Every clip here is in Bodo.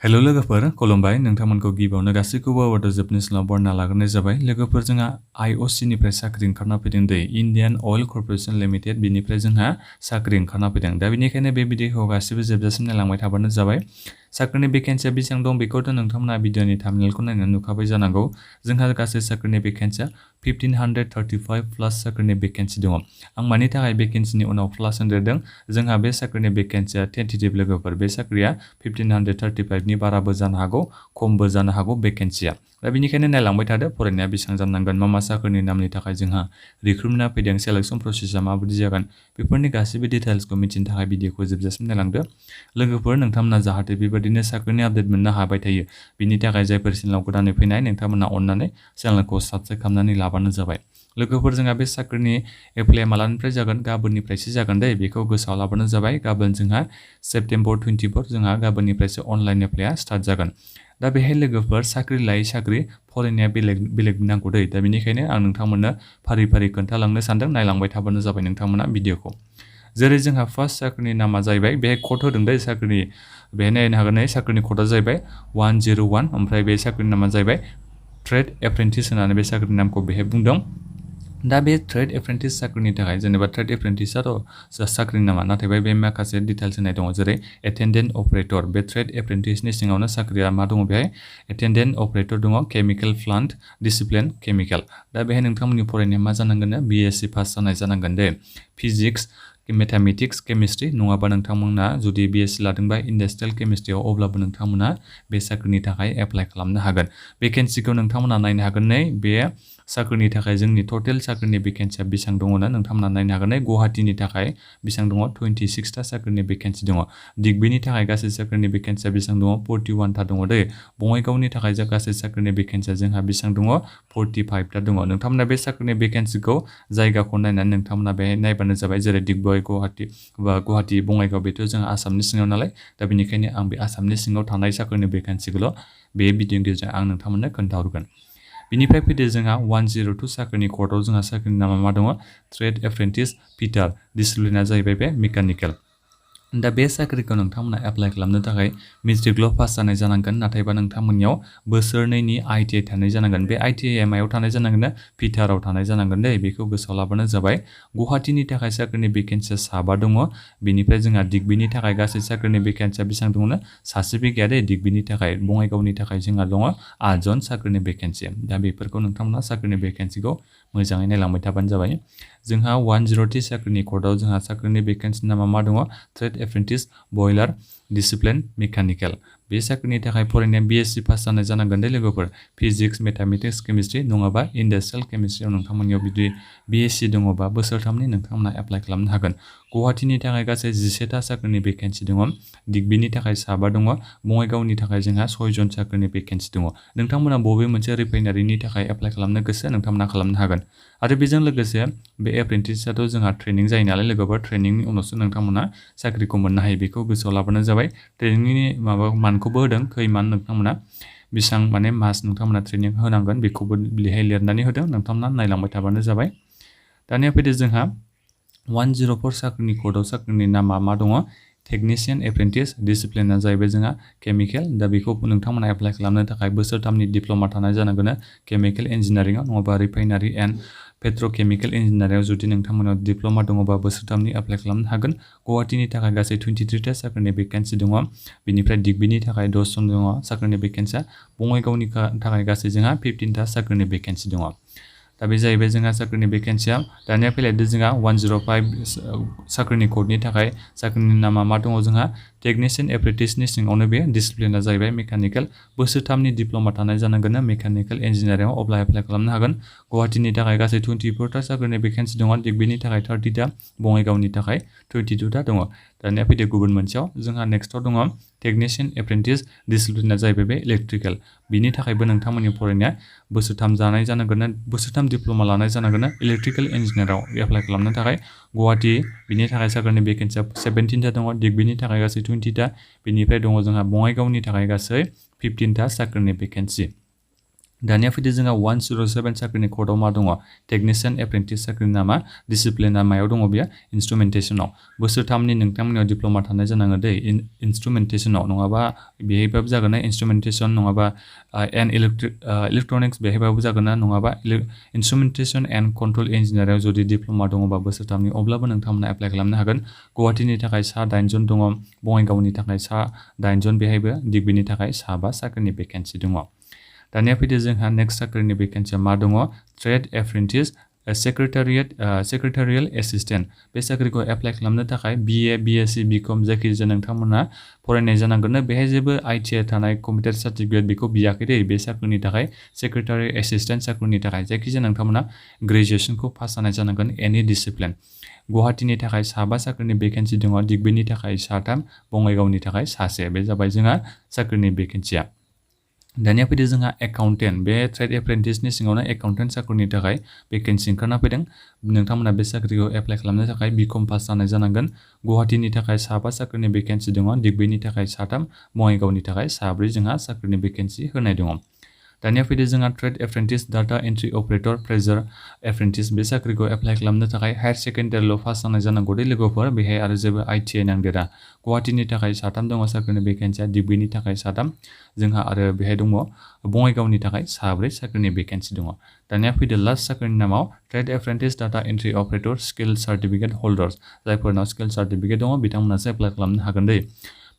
हेल' लोगोफोर खुलुमबाय नोंथांमोनखौ गिबियावनो गासैखौबो बड' जोबनि सानाव बरना लाग्रोनाय जाबाय लोगोफोर जोंहा IOC निफ्राय साख्रि ओंखारना फैदों दै इन्डियान अइल कर्परेसन लिमिटेड बिनिफ्राय जोंहा साख्रि ओंखारना फैदों दा बेनिखायनो बे भिडिअखौ गासिबो जोबजासिम नायलांबाय थाबानो जाबाय साख्रिनि भेकेन्सिया बेसेबां दं बेखौथ' नोंथांमोना भिडिअनि थाम्बनेलखौ नायनानै नुखाबाय जानांगौ जोंहा गासै साख्रिनि भेकेन्सिया 1535 प्लास साख्रिनि भेकेन्सि दङ आं मानि थाखाय भेकेन्सिनि उनाव प्लास होनदेरदों जोंहा बे साख्रिनि भेकेन्सिया टेन्टेटिभ लोगोफोर बे साख्रिया 1535 नि बाराबो जानो हागौ खमबो जानो हागौ भेकेन्सिया दा बेनिखायनो नायलांबाय थादो फरायनाया बेसेबां जानांगोन मा साख्रिनि नामनि थाखाय जोंहा रिक्रुटमेन्टआ फैदों सेलेक्सन प्रसेसआ माबायदि जागोन बेफोरनि गासैबो डिटेल्सखौ मिथिनो थाखाय भिडिअखौ जोबजासिम नायलांदो लोगोफोर नोंथांमोना जाहाथे बेबायदिनो साख्रिनि आपडेट मोननो हाबाय थायो बिनि थाखाय जायफोर चेनेलाव गोदानै फैनाय नोंथांमोना अननानै चेनेलखौ साबस्क्राइब खालामनानै लाबानो जाबाय लोगोफोर जोंहा बे साख्रिनि एप्लाइ मालानिफ्राय जागोन गाबोननिफ्रायसो जागोन दे बेखौ गोसोआव लाबानो जाबाय गाबोन जोंहा सेप्तेम्बर 24 जोंहा गाबोननिफ्रायसो अनलाइन एप्लाइआ स्टार्ट जागोन दा बेहाय लोगोफोर साख्रि लायै साख्रि फरायनाया बेलेग नांगौ दै दा बेनिखायनो आं नोंथांमोननो फारि फारि खोन्थालांनो सानदों नायलांबाय थाबानो जाबाय नोंथांमोना भिडिअखौ जेरै जोंहा फार्स्ट साख्रिनि नामा जाहैबाय बेहाय कड होदों दै साख्रिनि बेहाय नायनो हागोन साख्रिनि क'डआ जाहैबाय 101 ओमफ्राय बे साख्रिनि नामा जाहैबाय ट्रेड एप्रेन्टिस होननानै बे साख्रिनि नामखौ बेहाय बुंदों दा बे ट्रेड एप्रेन्टिस साख्रिनि थाखाय जेनेबा ट्रेड एप्रेन्टिसआथ' साख्रिनि नामा नाथाय बे माखासे डिटेल्स होनाय दङ जेरै एटेन्डेन्ट अपारेटर बे ट्रेड एप्रेन्टिसनि सिङावनो साख्रिया मा दङ बेहाय एटेन्डेन्ट अपारेटर दङ केमिकेल प्लान्ट डिसिप्लिन केमिकेल दा बेहाय नोंथांमोननि फरायनाया मा जानांगोन BSc पास जानाय जानांगोन दे फिजिक्स मेथामेटिक्स केमिस्ट्रि नङाबा नोंथांमोना जुदि BSc लादोंबा इन्डास्ट्रियेल केमिस्ट्रियाव अब्लाबो नोंथांमोना बे साख्रिनि थाखाय एप्लाइ खालामनो हागोन भेकेन्सिखौ नोंथांमोना नायनो हागोन बे साख्रिनि थाखाय जोंनि टटेल साख्रिनि भेकेन्सिया बेसेबां दङना नोंथांमोना नायनो हागोन गुवाहाटीनि थाखाय बेसेबां दङ 26 टा साख्रिनि भेकेन्सि दङ दिग्बिनि थाखाय गासै साख्रिनि भेकेन्सिया बेसेबां दङ 41 टा दङ दै बङाइगावनि थाखाय गासै साख्रिनि भेकेन्सिया जोंहा बेसेबां दङ 45 टा दङ नोंथांमोना बे साख्रिनि भेकेन्सिखौ जायगाखौ नायनानै नोंथांमोना बेहाय नायबानो जाबाय जेरै दिग्बै गुवाहाटी बङाइगाव बेथ' जोंहा आसामनि सिङाव नालाय दा बेनिखायनो आं बे आसामनि सिङाव थानाय साख्रिनि भेकेन्सिखौल' बे भिडिअनि गेजेरजों आं नोंथांमोननो खोन्थाहरगोन बिनिफ्राय फैदो जोंहा 102 साख्रिनि क'डआव जोंहा साख्रिनि नामा मा दङ ट्रेड एप्रेन्टिस फिटार डिसिप्लिनआ जाहैबाय बे मेकानिकेल दा बे साख्रिखौ नोंथांमोना एप्लाइ खालामनो थाखाय मेट्रिकल' पास जानाय जानांगोन नाथायबा नोंथांमोननियाव बोसोरनैनि ITI थानाय जानांगोन बे ITI मायाव थानाय जानांगोन फिटाराव थानाय जानांगोन दे बेखौ गोसोआव लाबानो जाबाय गुवाहाटीनि थाखाय साख्रिनि भेकेन्सिया 7 दङ बेनिफ्राय जोंहा दिग्बिनि थाखाय गासै साख्रिनि भेकेन्सिया बेसेबां दङ सासेबो गैया दे दिग्बिनि थाखाय बङाइगावनि थाखाय जोंहा दङ 8 जन साख्रिनि भेकेन्सि दा बेफोरखौ नोंथांमोना साख्रिनि भेकेन्सिखौ मोजाङै नायलांबाय थाबानो जाबाय जोंहा 103 साख्रिनि क'डआव जोंहा साख्रिनि भेकेन्सिनि नामा मा दङ ट्रेड एप्रेन्टिस बयलार डिसिप्लिन मेकानिकेल बे साख्रिनि थाखाय फरायनाया BSc पास जानाय जानांगोन दे लोगोफोर फिजिक्स मेथामेटिक्स केमिस्ट्रि नङाबा इन्डास्ट्रियेल केमिस्ट्रियाव नोंथांमोननियाव बिदि BSc दङबा बोसोरथामनि नोंथांमोना एप्लाइ खालामनो हागोन गुवाहाटीनि थाखाय गासै 11 टा साख्रिनि भेकेन्सि दङ दिग्बिनि थाखाय 7 दङ बङाइगावनि थाखाय जोंहा 6 जन साख्रिनि भेकेन्सि दङ नोंथांमोना बबे मोनसे रिफाइनारिनि थाखाय एप्लाइ खालामनो गोसो नोंथांमोना खालामनो हागोन आरो बेजों लोगोसे बे एप्रेन्टिसआथ' जोंहा ट्रेनिं जायो नालाय लोगोफोर ट्रेनिंनि उनावसो नोंथांमोना साख्रिखौ मोननो हायो बेखौ गोसोआव लाबानो जाबाय ट्रेनिंनि मानखौबो होदों खै मान नोंथांमोना बेसेबां मास नोंथांमोना ट्रेनिं होनांगोन बेखौबो बेहाय लिरनानै होदों नोंथांमोना नायलांबाय थाबानो जाबाय दानिया फैदो जोंहा 104 साख्रिनि क'डआव साख्रिनि नामा मा दङ टेकनिशियान एप्रेन्टिस डिसिप्लिनआ जाहैबाय जोंहा केमिकेल दा बेखौ नोंथांमोना एप्लाइ खालामनो थाखाय बोसोरथामनि डिप्ल'मा थानाय जानांगोन केमिकेल इन्जिनियारिंआव नङाबा रिफाइनारि एन्ड पेट्रकेमिकेल इन्जिनियारिंआव जुदि नोंथांमोनाव डिप्ल'मा दङबा बोसोरथामनि एप्लाइ खालामनो हागोन गुवाहाटीनि थाखाय गासै 23 टा साख्रिनि भेकेन्सि दङ बेनिफ्राय दिग्बिनि थाखाय 10 जन दङ साख्रिनि भेकेन्सिया बङाइगावनि थाखाय गासै जोंहा 15 टा साख्रिनि भेकेन्सि दङ दा बे जाहैबाय जोंहा साख्रिनि भेकेन्सिया दानिया फैलायदो जोंहा 105 साख्रिनि क'डनि थाखाय साख्रिनि नामा मा दङ जोंहा टेकनिशियान एप्रेन्टिसनि सिङावनो बे डिसिप्लिनआ जाहैबाय मेकानिकेल बोसोरथामनि डिप्ल'मा थानाय जानांगोन मेकानिकेल इन्जिनियारिंआव अब्ला एप्लाइ खालामनो हागोन गुवाहाटीनि थाखाय गासै 24 टा साख्रिनि भेकेन्सि दङ दिग्बिनि थाखाय 30 टा बङाइगावनि थाखाय 22 टा दङ दानिया फैदो गुबुन मोनसेयाव जोंहा नेक्स्टआव दङ टेकनिशियान एप्रेन्टिस डिसिप्लिनआ जाहैबाय बे इलेक्ट्रिकेल बिनि थाखायबो नोंथांमोननि फरायनाया बोसोरथाम जानाय जानांगोन बोसोरथाम डिप्ल'मा लानाय जानांगोन इलेक्ट्रिकेल इन्जिनियाराव एप्लाइ खालामनो थाखाय गुवाहाटी बिनि थाखाय साख्रिनि भेकेन्सिया 17 टा दङ दिग्बिनि थाखाय गासै 20 टा बेनिफ्राय दङ जोंहा बङाइगावनि थाखाय गासै 15 टा साख्रिनि भेकेन्सि दानिया फैदो जोंहा 107 साख्रिनि कर्डआव मा दङ टेकनिशियान एप्रेन्टिस साख्रिनि नामा डिसिप्लिना मायाव दङ बेयो इन्स्ट्रुमेन्टेसनाव बोसोरथामनि नोंथांमोननियाव डिप्ल'मा थानाय जानांगौ दै इन्स्ट्रुमेन्टेसनाव नङाबा बेहायबाबो जागोन ना इन्स्ट्रुमेन्टेसन नङाबा इलेक्ट्रनिक्स बेहायबाबो जागोन ना नङाबा इन्स्ट्रुमेन्टेसन एन्ड कन्ट्रल इन्जिनियारिंआव जुदि डिप्ल'मा दङबा बोसोरथामनि अब्लाबो नोंथांमोना एप्लाइ खालामनो हागोन गुवाहाटीनि थाखाय सा 8 जन दङ बङाइगावनि थाखाय सा 8 जन बेहायबो दिग्बिनि थाखाय सा 5 साख्रिनि भेकेन्सि दङ दानिया फैदो जोंहा नेक्स्ट साख्रिनि भेकेन्सिया मा दङ ट्रेड एप्रेन्टिस सेक्रेटारियेल एसिस्टेन्ट बे साख्रिखौ एप्लाइ खालामनो थाखाय बिए बिएससि बिकम जायखिजाया नोंथांमोना फरायनाय जानांगोन बेहाय जेबो आइटिआइ थानाय कम्पिउटार सार्टिफिकेट बेखौ बियाखै दै बे साख्रिनि थाखाय सेक्रेटारि एसिस्टेन्ट साख्रिनि थाखाय जायखिजाया नोंथांमोना ग्रेजुएसनखौ पास जानाय जानांगोन एनि डिसिप्लिन गुवाहाटीनि थाखाय सा 5 साख्रिनि भेकेन्सि दङ दिग्बिनि थाखाय सा 3 बङाइगावनि थाखाय सा 1 बे जाबाय जोंहा साख्रिनि भेकेन्सिया दानिया फैदो जोंहा एकाउन्टेन्ट बे ट्रेड एप्रेन्टिसनि सिङावनो एकाउन्टेन्ट साख्रिनि थाखाय भेकेन्सि ओंखारना फैदों नोंथांमोना बे साख्रिखौ एप्लाइ खालामनो थाखाय बिकम पास जानाय जानांगोन गुवाहाटीनि थाखाय सा 5 साख्रिनि भेकेन्सि दङ दिग्बिनि थाखाय सा 3 बङाइगावनि थाखाय सा 4 जोंहा साख्रिनि भेकेन्सि होनाय दङ दानिया फैदो जोंहा trade apprentice data entry operator प्रेजार एप्रेन्टिस बे साख्रिखौ एप्लाइ खालामनो थाखाय हायार सेकेन्डारिल' पास जानाय जानांगौ दे लोगोफोर बेहाय आरो जेबो आइटिआइ नांदेरा गुवाहाटीनि थाखाय सा 3 दङ साख्रिनि भेकेन्सिया दिग्बिनि थाखाय सा 3 जोंहा आरो बेहाय दङ बङाइगावनि थाखाय सा 4 साख्रिनि भेकेन्सि दङ दानिया फैदो लास्ट साख्रिनि नामाव trade apprentice data entry operator skill certificate holders जायफोरनाव स्किल सार्टिफिकेट दङ बिथांमोनासो एप्लाइ खालामनो हागोन दै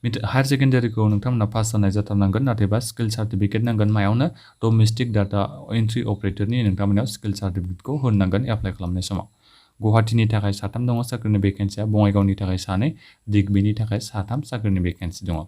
हायार सेकेन्डारिखौ नोंथांमोना पास जानाय जाथारनांगोन नाथायबा स्किल सार्टिफिकेट नांगोन मायावनो डमेस्टिक डाटा एन्ट्रि अपारेटरनि नोंथांमोनाव स्किल सार्टिफिकेटखौ होनांगोन एप्लाइ खालामनाय समाव गुवाहाटीनि थाखाय सा 3 दङ साख्रिनि भेकेन्सिया बङाइगावनि थाखाय सा 2 दिग्बिनि थाखाय सा 3 साख्रिनि भेकेन्सि दङ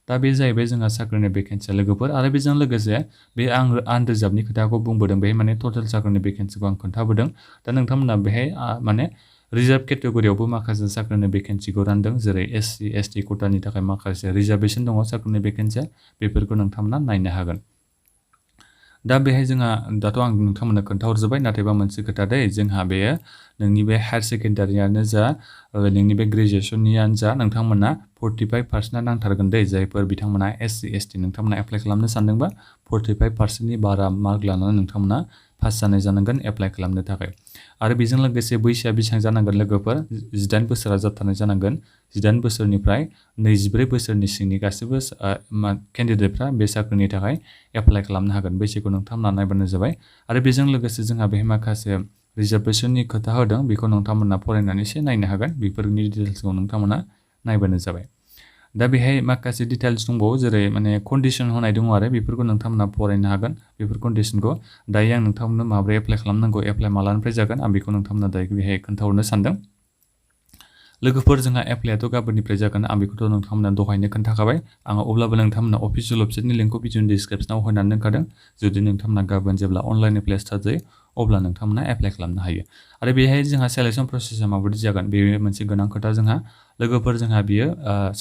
दा बे जाहैबाय जोंहा साख्रिनि भेकेन्सिया लोगोफोर आरो बेजों लोगोसे बे आं आनरिजार्भनि खोथाखौ बुंबोदों बेहाय माने टटेल साख्रिनि भेकेन्सिखौ आं खोन्थाबोदों दा नोंथांमोना बेहाय माने रिजार्भ केटेगरियावबो माखासे साख्रिनि भेकेन्सिखौ रानदों जेरै एससि एसटि कोटानि थाखाय माखासे रिजार्भेसन दङ साख्रिनि भेकेन्सिया बेफोरखौ नोंथांमोना नायनो हागोन दा बेहाय जोंहा दाथ' आं नोंथांमोननो खोन्थाहरजोब्बाय नाथायबा मोनसे खोथा दै जोंहा बेयो नोंनि बे हायार सेकेन्डारियानो जा नोंनि बे ग्रेजुएसननियानो जा नोंथांमोना 45% नांथारगोन दै जायफोर बिथांमोना एससि एसटि नोंथांमोना एप्लाइ खालामनो सानदोंबा 45%नि बारा मार्क लानानै नोंथांमोना पास जानाय जानांगोन एप्लाइ खालामनो थाखाय आरो बेजों लोगोसे बैसोआ बेसेबां जानांगोन लोगोफोर 18 बोसोरा जाथारनाय जानांगोन 18 बोसोरनिफ्राय 24 बोसोरनि सिंनि गासैबो केन्डिडेटफ्रा बे साख्रिनि थाखाय एप्लाइ खालामनो हागोन बैसोखौ नोंथांमोना नायबानो जाबाय आरो बेजों लोगोसे जोंहा बेहाय माखासे रिजार्भेसननि खोथा होदों बेखौ नोंथांमोना फरायनानै एसे नायनो हागोन बेफोरनि डिटेल्सखौ नोंथांमोना नायबानो जाबाय दा बेहाय माखासे डिटेल्स दंबावो जेरै माने कन्डिसन होनाय दङ आरो बेफोरखौ नोंथांमोना फरायनो हागोन बेफोर कन्डिसनखौ दायो आं नोंथांमोननो माबोरै एप्लाइ खालामनांगौ एप्लाइ मालानिफ्राय जागोन आं बेखौ नोंथांमोना दायो बेहाय खोन्थाहरनो सानदों लोगोफोर जोंहा एप्लाइआथ' गाबोननिफ्राय जागोन आं बेखौथ' नोंथांमोना दहायनो खोन्थाखाबाय आङो अब्लाबो नोंथांमोना अफिसियेल वेबसाइटनि लिंकखौ भिडिअनि डिसक्रिपसनाव होनानै दोनखादों जुदि नोंथांमोना गाबोन जेब्ला अनलाइन एप्लाइ स्टार्ट जायो अब्ला नोंथांमोना एप्लाइ खालामनो हायो आरो बेहाय जोंहा सेलेक्सन प्रसेसआ माबायदि जागोन बे मोनसे गोनां खोथा जोंहा लोगोफोर जोंहा बियो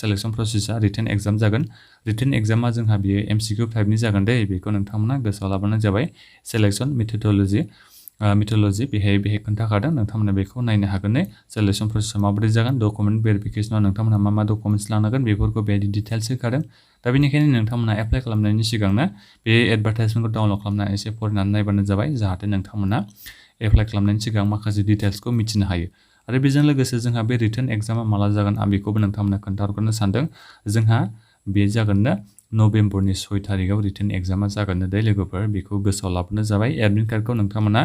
सेलेक्सन प्रसेसआ रिटेन एग्जाम जागोन रिटेन एग्जामा जोंहा बियो एमसिकिउ टाइपनि जागोन दै बेखौ नोंथांमोना गोसोआव लाबानो जाबाय सेलेक्सन मेथडलजि बेहाय खोन्थाखादों नोंथांमोना बेखौ नायनो हागोन सेलेक्सन प्रसेसआ माबोरै जागोन डकुमेन्ट भेरिफिकेसनाव नोंथांमोना मा डकुमेन्टस लानांगोन बेफोरखौ बेहाय डिटेल्स होखादों दा बेनिखायनो नोंथांमोना एप्लाइ खालामनायनि सिगांनो बे एडभार्टाइजमेन्टखौ डाउनलड खालामनानै एसे फरायनानै नायबानो जाबाय जाहाथे नोंथांमोना एप्लाइ खालामनायनि सिगां माखासे डिटेल्सखौ मिथिनो हायो आरो बेजों लोगोसे जोंहा बे रिटेन एग्जामा माला जागोन आं बेखौबो नोंथांमोना खोन्थाहरग्रोनो सानदों जोंहा बे जागोननो नभेम्बरनि 6 तारिखआव रिटेन एग्जामा जागोन दै लोगोफोर बेखौ गोसोआव लाबोनो जाबाय एडमिट कार्डखौ नोंथांमोना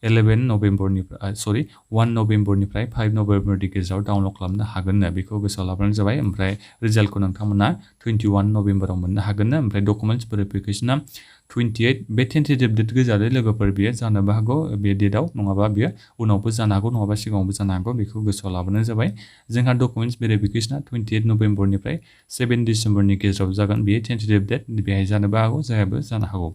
1 नभेम्बरनिफ्राय 5 नभेम्बरनि गेजेराव डाउनलड खालामनो हागोननो बेखौ गोसोआव लाबोनो जाबाय ओमफ्राय रिजाल्टखौ नोंथांमोना 21 नभेम्बराव मोननो हागोननो ओमफ्राय डकुमेन्टस भेरिफिकेसना 28 बे टेन्टेटिभ डेट गोजादै लोगोफोर बियो जानोबो हागौ बे डेटआव नङाबा बियो उनावबो जानो हागौ नङाबा सिगाङावबो जानो हागौ बेखौ गोसोआव लाबोनो जाबाय जोंहा डकुमेन्टस भेरिफिकेसना 28 नभेम्बरनिफ्राय 7 डिसेम्बरनि गेजेराव जागोन बेयो टेन्टेटिभ डेट बेहाय जानोबो हागौ जायाबो जानो हागौ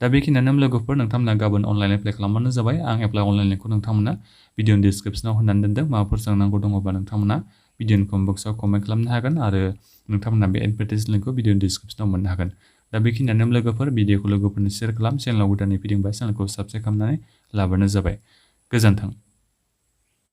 दा बेखिनियानो लोगोफोर नोंथांमोना गाबोन अनलाइन एप्लाइ खालामबानो जाबाय आं एप्लाइ अनलाइन लिंकखौ नोंथांमोना भिडिअनि डिसक्रिपसनाव होनानै दोनदों माबाफोर सोंनांगौ दङबा नोंथांमोना भिडिअनि कमेन्ट बक्सआव कमेन्ट खालामनो हागोन आरो नोंथांमोना बे एडभार्टाइज लिंकखौ भिडिअनि डिसक्रिपसनाव मोननो हागोन दा बेखिनियानो लोगोफोर भिडिअखौ लोगोफोरनो शेयार खालाम चेनेलाव गोदानै फैदोंबा चेनेलखौ साबस्क्राइब खालामनानै लाबोनो जाबाय गोजोन्थों